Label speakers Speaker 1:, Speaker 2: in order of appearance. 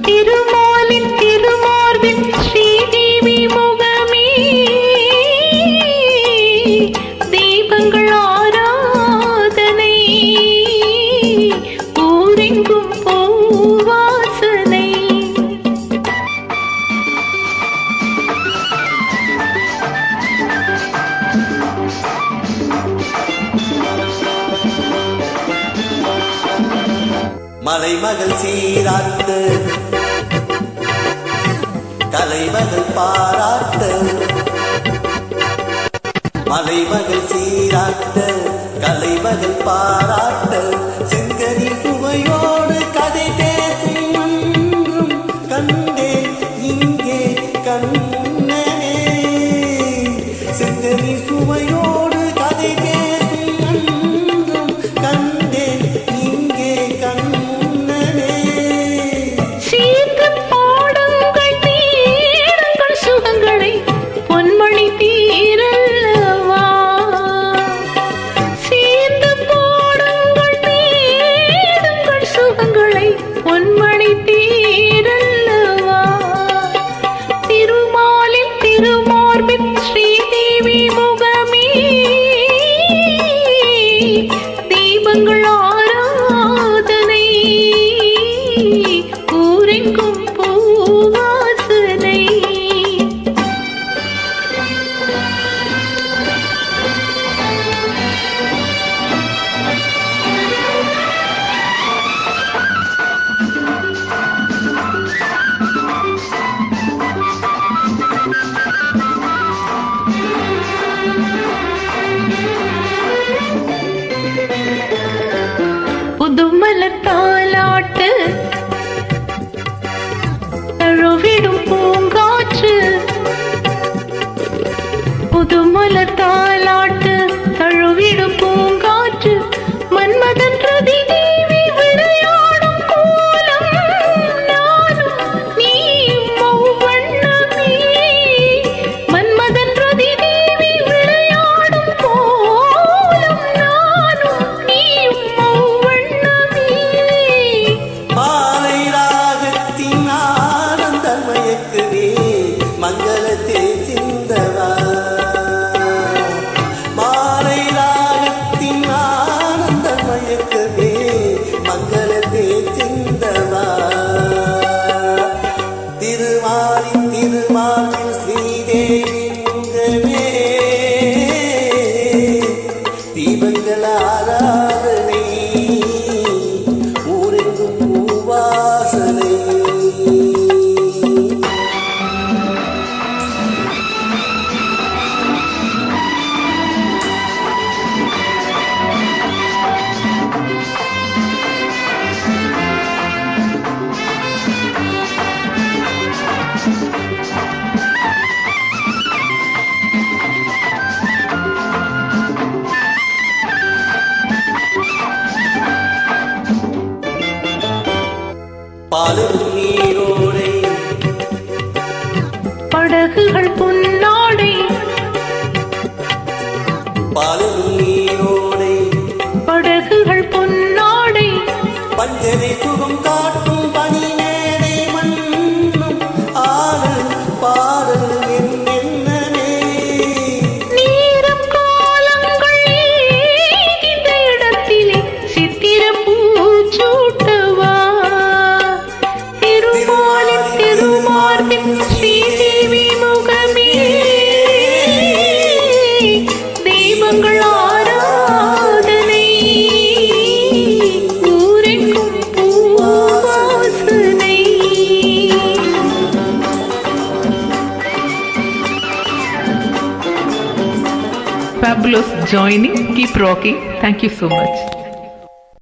Speaker 1: திருமாலின் திருமார்பில் ஸ்ரீதேவி முகமே தீபங்கள் ஆராதனை ஊரெங்கும் பூவாசனை
Speaker 2: மலைமகள் சீராட்டு கலைமகள் பாராட்டு மலைமகள் சீராட்டு கலைமகள் பாராட்டு செங்கனி சுவையோடு கதை பேசும் மன்றும் கண்டேன் இங்கே கண்ணனே செங்கனி சுவையோடு கதை பேசும் மன்றும் கண்டேன் இங்கே கண்ணனே
Speaker 1: சீர்ந்து பாடுங்கள் தீருங்கள் சுகங்களை பொன்மணி தீரல்லவா சீர்ந்து பாடுங்கள் தீருங்கள் சுகங்களை பொன்மணி தீரல்லவா திருமாலின் திருமார்பில் ஸ்ரீதேவி முகமே தீபங்கள் ஆராதனை ஊரெங்கும் பூவாசனை புதுமலர் தாலாட்டு தழுவிடும் பூங்காற்று புதுமலர் தாலாட்டு தழுவிடும் பூங்காற்று மன்மதன் ரதி தேவி விளையாடும் கோலம் நானும் நீயும் மௌவண்ணமே மன்மதன் ரதி தேவி விளையாடும் கோலம் நானும் நீயும் மௌவண்ணமே
Speaker 2: மாலை ராகத்தின் ஆனந்த மயக்குதே மங்களத்தை சிந்தவா மாலை ராகத்தின் ஆனந்த மயக்குதே மங்களத்தை சிந்தவா திருமாலின் திருமாலில் ஸ்ரீதேவி முகமே தீபங்கள் ஆராதனை ஊரெங்கும் பூவாசனை பாலும் நீரோடை
Speaker 1: படகுகள் பொன்னாடை
Speaker 2: பாலும் நீரோடை
Speaker 1: படகுகள் பொன்னாடை
Speaker 2: பஞ்சனை சுகம் காட்டும் பனி மேடை மண்ணும் ஆறு பாடல் என்னென்னே
Speaker 1: நீரம் காலங்கள் இந்த இடத்திலே சித்திர பூச்சூட்டவா திருமாலின் திருமார்பில் ஸ்ரீதேவி முகமே தெய்வங்கள் ஆராதனை ஊரெங்கும் பூவாசனை
Speaker 3: Fabulous joining. Keep rocking. Thank you so much.